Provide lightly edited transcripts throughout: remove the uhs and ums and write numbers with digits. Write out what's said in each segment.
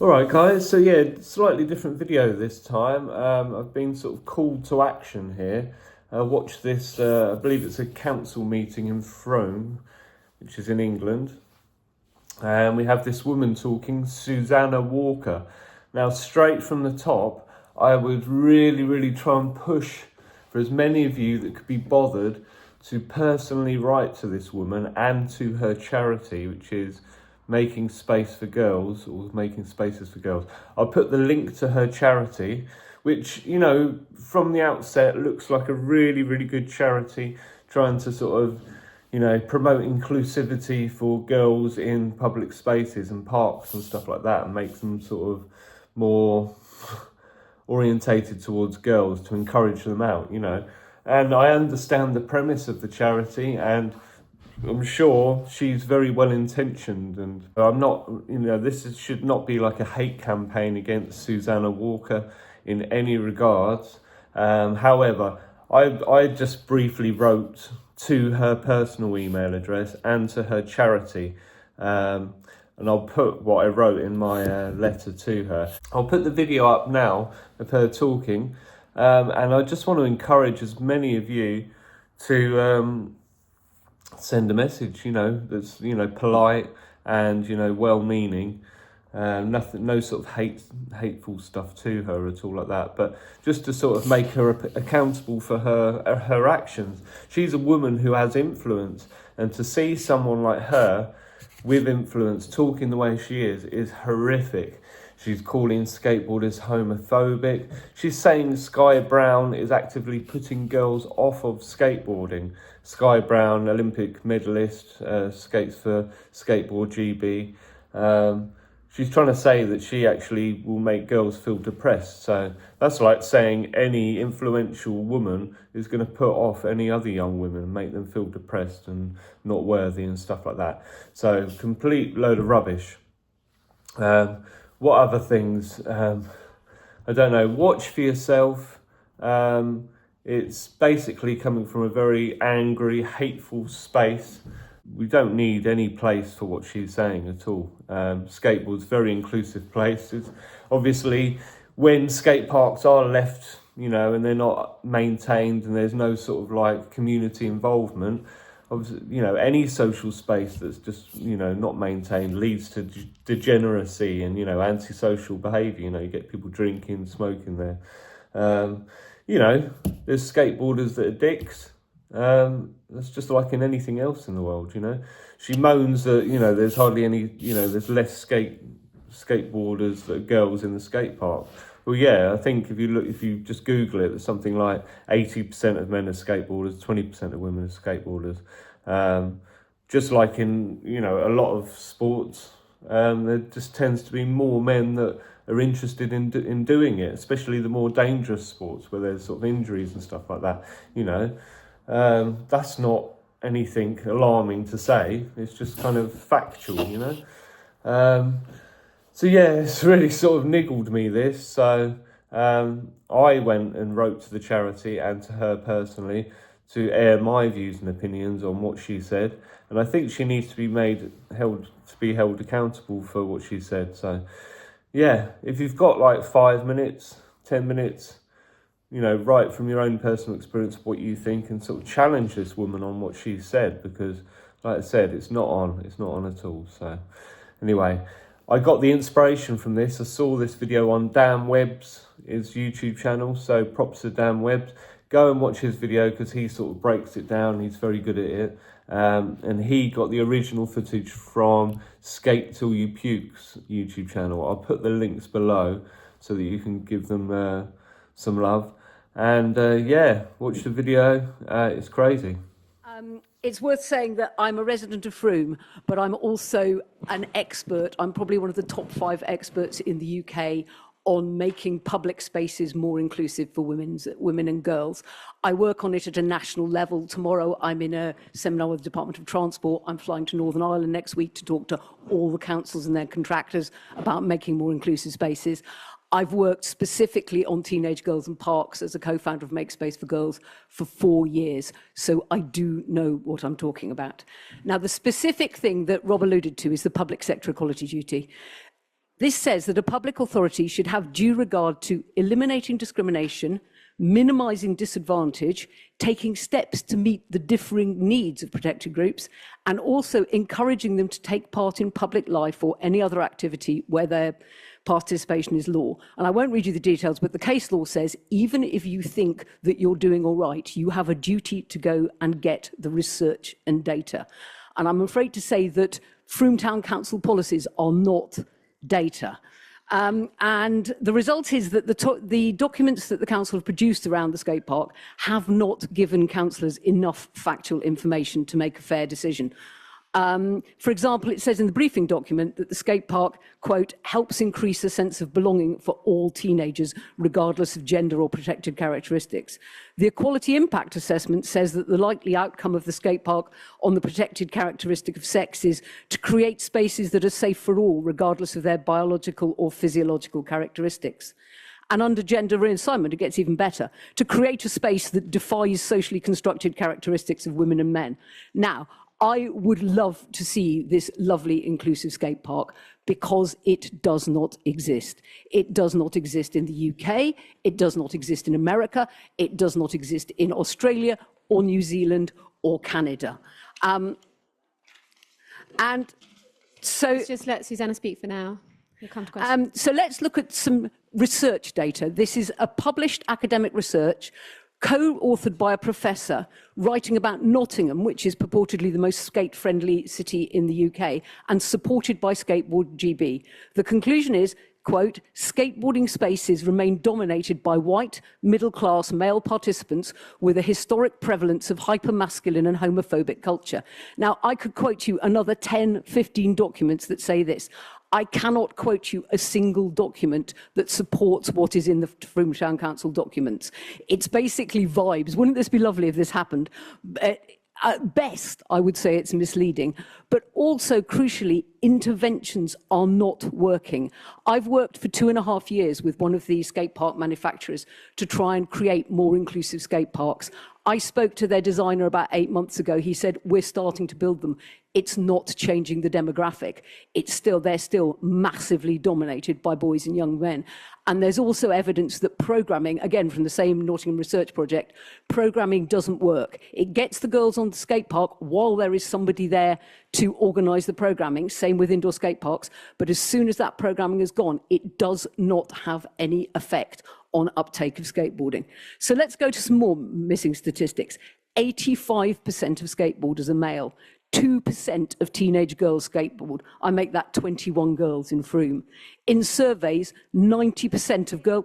Alright guys, so yeah, slightly different video this time. I've been sort of called to action here. Watch this, I believe it's a council meeting in Frome, which is in England. And we have this woman talking, Susanna Walker. Now, straight from the top, I would really try and push for as many of you that could be bothered to personally write to this woman and to her charity, which is Making Space for Girls, or Making Spaces for Girls. I'll put the link to her charity, which, you know, from the outset looks like a really good charity, trying to sort of, you know, promote inclusivity for girls in public spaces and parks and stuff like that, and make them sort of more orientated towards girls to encourage them out, you know. And I understand the premise of the charity, and I'm sure she's very well intentioned, and I'm not, you know, should not be like a hate campaign against Susanna Walker in any regards. However, I just briefly wrote to her personal email address and to her charity, and I'll put what I wrote in my letter to her. I'll put the video up now of her talking, and I just want to encourage as many of you to send a message, you know, that's, you know, polite and, you know, well-meaning. Nothing, no sort of hateful stuff to her at all like that, but just to sort of make her accountable for her actions. She's a woman who has influence, and to see someone like her with influence talking the way she is horrific. She's calling skateboarders homophobic. She's saying Sky Brown is actively putting girls off of skateboarding. Sky Brown, Olympic medalist, skates for Skateboard GB. She's trying to say that she actually will make girls feel depressed. So that's like saying any influential woman is going to put off any other young women and make them feel depressed and not worthy and stuff like that. So complete load of rubbish. What other things? I don't know. Watch for yourself. It's basically coming from a very angry, hateful space. We don't need any place for what she's saying at all. Skateboard's a very inclusive place. It's obviously, when skate parks are left, you know, and they're not maintained and there's no sort of like community involvement, obviously, you know, any social space that's just, you know, not maintained leads to degeneracy and, you know, antisocial behaviour. You know, you get people drinking, smoking there. You know, there's skateboarders that are dicks. That's just like in anything else in the world, you know. She moans that, you know, there's hardly any, you know, there's less skateboarders that are girls in the skate park. Well, yeah, I think if you just Google it, there's something like 80% of men are skateboarders, 20% of women are skateboarders. Just like in, you know, a lot of sports, there just tends to be more men that are interested in doing it, especially the more dangerous sports where there's sort of injuries and stuff like that, you know. That's not anything alarming to say. It's just kind of factual, you know. So yeah, it's really sort of niggled me, this. So I went and wrote to the charity and to her personally to air my views and opinions on what she said, and I think she needs to be held accountable for what she said. So yeah, if you've got like 5 minutes, 10 minutes, you know, write from your own personal experience what you think and sort of challenge this woman on what she said, because like I said, it's not on at all. So anyway, I got the inspiration from this. I saw this video on Dan Webb's YouTube channel, so props to Dan Webb. Go and watch his video because he sort of breaks it down. He's very good at it. And he got the original footage from Skate Till You Puke's YouTube channel. I'll put the links below so that you can give them some love. And yeah, watch the video. It's crazy. It's worth saying that I'm a resident of Frome, but I'm also an expert. I'm probably one of the top 5 experts in the UK on making public spaces more inclusive for women and girls. I work on it at a national level. Tomorrow I'm in a seminar with the Department of Transport. I'm flying to Northern Ireland next week to talk to all the councils and their contractors about making more inclusive spaces. I've worked specifically on teenage girls and parks as a co-founder of Make Space for Girls for 4 years, so I do know what I'm talking about. Now, the specific thing that Rob alluded to is the public sector equality duty. This says that a public authority should have due regard to eliminating discrimination, minimising disadvantage, taking steps to meet the differing needs of protected groups, and also encouraging them to take part in public life or any other activity where their participation is law. And I won't read you the details, but the case law says even if you think that you're doing all right, you have a duty to go and get the research and data. And I'm afraid to say that Frome Town Council policies are not data. And the result is that the documents that the council have produced around the skate park have not given councillors enough factual information to make a fair decision. For example, it says in the briefing document that the skate park, quote, helps increase a sense of belonging for all teenagers, regardless of gender or protected characteristics. The equality impact assessment says that the likely outcome of the skate park on the protected characteristic of sex is to create spaces that are safe for all, regardless of their biological or physiological characteristics. And under gender reassignment, it gets even better, to create a space that defies socially constructed characteristics of women and men. Now, I would love to see this lovely inclusive skate park because it does not exist. It does not exist in the UK, it does not exist in America, it does not exist in Australia or New Zealand or Canada. And so... Let's just let Susanna speak for now. We'll come to questions. So let's look at some research data. This is a published academic research co-authored by a professor writing about Nottingham, which is purportedly the most skate-friendly city in the UK, and supported by Skateboard GB. The conclusion is, quote, skateboarding spaces remain dominated by white, middle-class male participants with a historic prevalence of hypermasculine and homophobic culture. Now, I could quote you another 10, 15 documents that say this. I cannot quote you a single document that supports what is in the Frome Town Council documents. It's basically vibes. Wouldn't this be lovely if this happened? At best, I would say it's misleading, but also crucially, interventions are not working. I've worked for 2.5 years with one of the skate park manufacturers to try and create more inclusive skate parks. I spoke to their designer about 8 months ago. He said, we're starting to build them. It's not changing the demographic. They're still massively dominated by boys and young men. And there's also evidence that programming, again, from the same Nottingham Research Project, programming doesn't work. It gets the girls on the skate park while there is somebody there to organise the programming, same with indoor skate parks. But as soon as that programming is gone, it does not have any effect on uptake of skateboarding. So let's go to some more missing statistics. 85% of skateboarders are male. 2% of teenage girls skateboard. I make that 21 girls in Frome. In surveys, 90% of girls...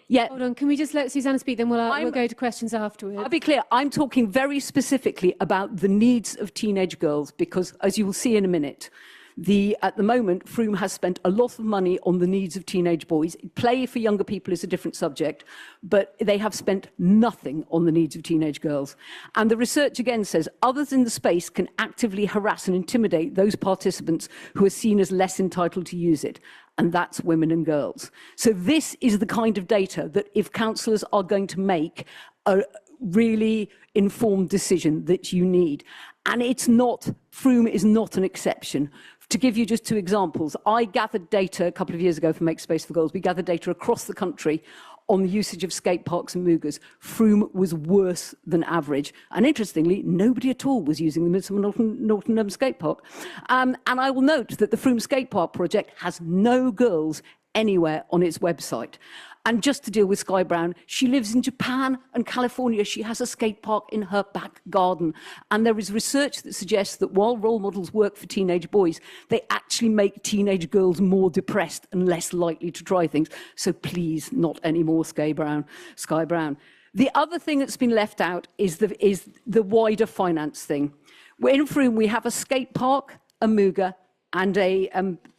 Yeah. Hold on, can we just let Susanna speak, then we'll go to questions afterwards. I'll be clear, I'm talking very specifically about the needs of teenage girls, because as you will see in a minute, at the moment, Frome has spent a lot of money on the needs of teenage boys. Play for younger people is a different subject, but they have spent nothing on the needs of teenage girls. And the research again says others in the space can actively harass and intimidate those participants who are seen as less entitled to use it. And that's women and girls. So this is the kind of data that if councillors are going to make a really informed decision that you need. And Frome is not an exception. To give you just 2 examples, I gathered data a couple of years ago for Make Space for Girls. We gathered data across the country on the usage of skate parks and Mugas. Frome was worse than average. And interestingly, nobody at all was using the Midsummer Nottingham skate park. And I will note that the Frome Skate Park project has no girls anywhere on its website. And just to deal with Sky Brown, she lives in Japan and California. She has a skate park in her back garden. And there is research that suggests that while role models work for teenage boys, they actually make teenage girls more depressed and less likely to try things. So please, not anymore Sky Brown. The other thing that's been left out is the wider finance thing. In Frome, we have a skate park, a Muga, and a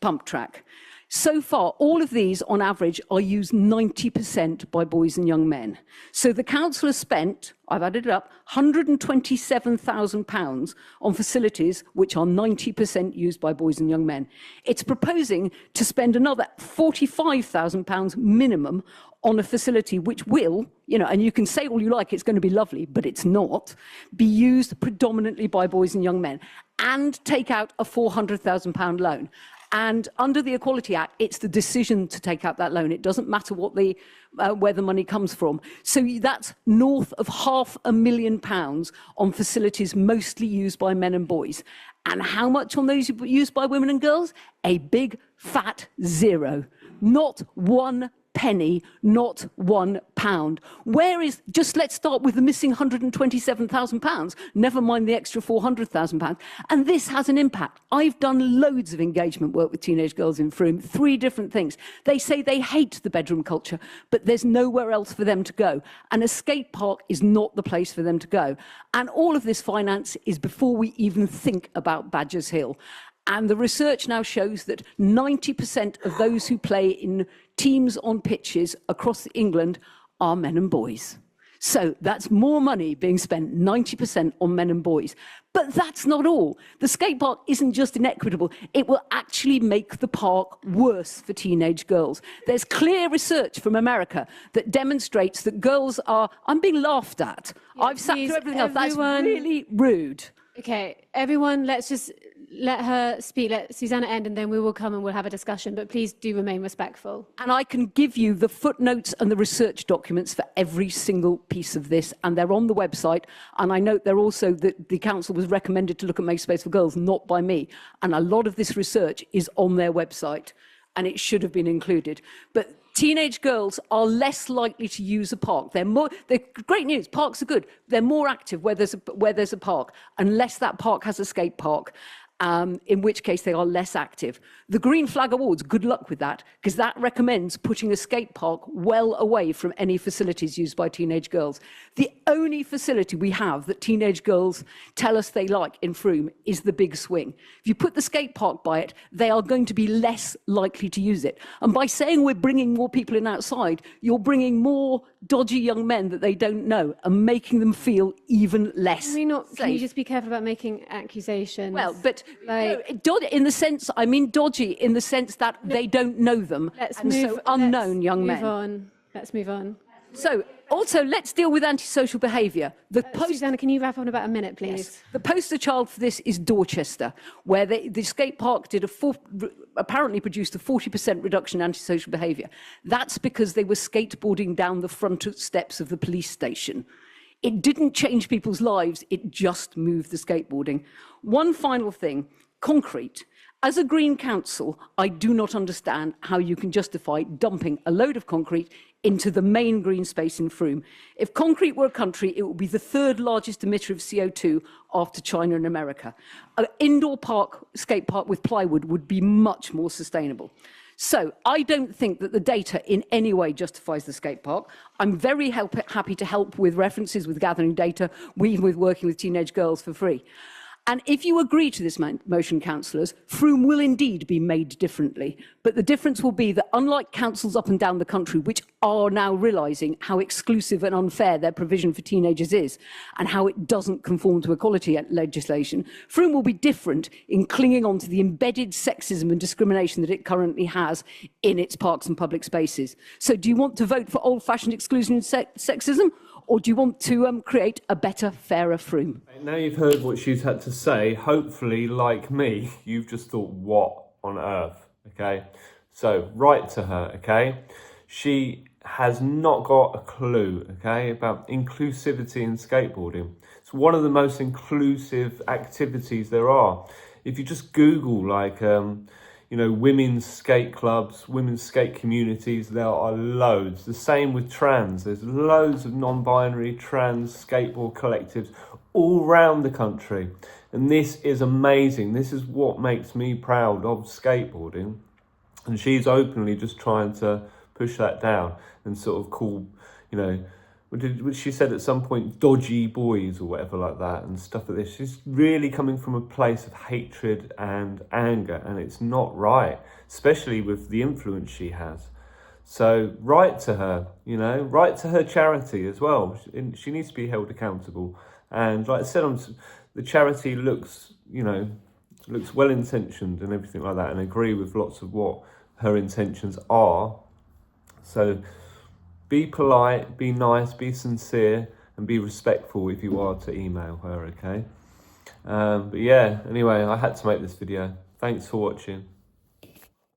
pump track. So far, all of these, on average, are used 90% by boys and young men. So the council has spent, I've added it up, £127,000 on facilities which are 90% used by boys and young men. It's proposing to spend another £45,000 minimum on a facility which will, and you can say all you like, it's going to be lovely, but it's not, be used predominantly by boys and young men, and take out a £400,000 loan. And under the Equality Act, it's the decision to take out that loan. It doesn't matter what where the money comes from. So that's north of £500,000 on facilities mostly used by men and boys. And how much on those used by women and girls? A big fat zero. Not 1 penny, not £1. Let's start with the missing £127,000, never mind the extra £400,000. And this has an impact. I've done loads of engagement work with teenage girls in Frome, 3 different things. They say they hate the bedroom culture, but there's nowhere else for them to go. And a skate park is not the place for them to go. And all of this finance is before we even think about Badgers Hill. And the research now shows that 90% of those who play in teams on pitches across England are men and boys. So that's more money being spent, 90% on men and boys. But that's not all. The skate park isn't just inequitable, it will actually make the park worse for teenage girls. There's clear research from America that demonstrates that girls are, I'm being laughed at. Yeah, I've sat through everything else. That's really rude. Okay, everyone, let's just let her speak, let Susanna end, and then we will come and we'll have a discussion, but please do remain respectful. And I can give you the footnotes and the research documents for every single piece of this, and they're on the website. And I note they're also that the council was recommended to look at Make Space for Girls, not by me. And a lot of this research is on their website, and it should have been included. But teenage girls are less likely to use a park. They're great news, parks are good. They're more active where there's a park, unless that park has a skate park. In which case they are less active. The Green Flag Awards, good luck with that, because that recommends putting a skate park well away from any facilities used by teenage girls. The only facility we have that teenage girls tell us they like in Frome is the big swing. If you put the skate park by it, they are going to be less likely to use it. And by saying we're bringing more people in outside, you're bringing more dodgy young men that they don't know and making them feel even less safe. Can you just be careful about making accusations? Well, but in the sense, I mean dodgy in the sense that they don't know them. Unknown young men. Let's move on. So, also, let's deal with antisocial behaviour. Susanna, can you wrap on about a minute, please? Yes. The poster child for this is Dorchester, where the skate park apparently produced a 40% reduction in antisocial behaviour. That's because they were skateboarding down the front steps of the police station. It didn't change people's lives, it just moved the skateboarding. One final thing, concrete. As a Green Council, I do not understand how you can justify dumping a load of concrete into the main green space in Frome. If concrete were a country, it would be the 3rd largest emitter of CO2 after China and America. An indoor skate park with plywood would be much more sustainable. So I don't think that the data in any way justifies the skate park. I'm very happy to help with references, with gathering data, with working with teenage girls for free. And if you agree to this motion, councillors, Frome will indeed be made differently. But the difference will be that unlike councils up and down the country, which are now realising how exclusive and unfair their provision for teenagers is, and how it doesn't conform to equality legislation, Frome will be different in clinging on to the embedded sexism and discrimination that it currently has in its parks and public spaces. So do you want to vote for old-fashioned exclusion and sexism? Or do you want to create a better, fairer Frome? Now you've heard what she's had to say, hopefully, like me, you've just thought, what on earth, okay? So, write to her, okay? She has not got a clue, okay, about inclusivity in skateboarding. It's one of the most inclusive activities there are. If you just Google, like, women's skate clubs, women's skate communities, there are loads. The same with trans. There's loads of non-binary trans skateboard collectives all around the country. And this is amazing. This is what makes me proud of skateboarding. And she's openly just trying to push that down and sort of call, which she said at some point, dodgy boys or whatever like that and stuff like this. She's really coming from a place of hatred and anger, and it's not right, especially with the influence she has. So write to her, write to her charity as well. She needs to be held accountable. And like I said, the charity looks well-intentioned and everything like that, and agree with lots of what her intentions are. So be polite, be nice, be sincere, and be respectful if you are to email her, okay? But yeah, anyway, I had to make this video. Thanks for watching.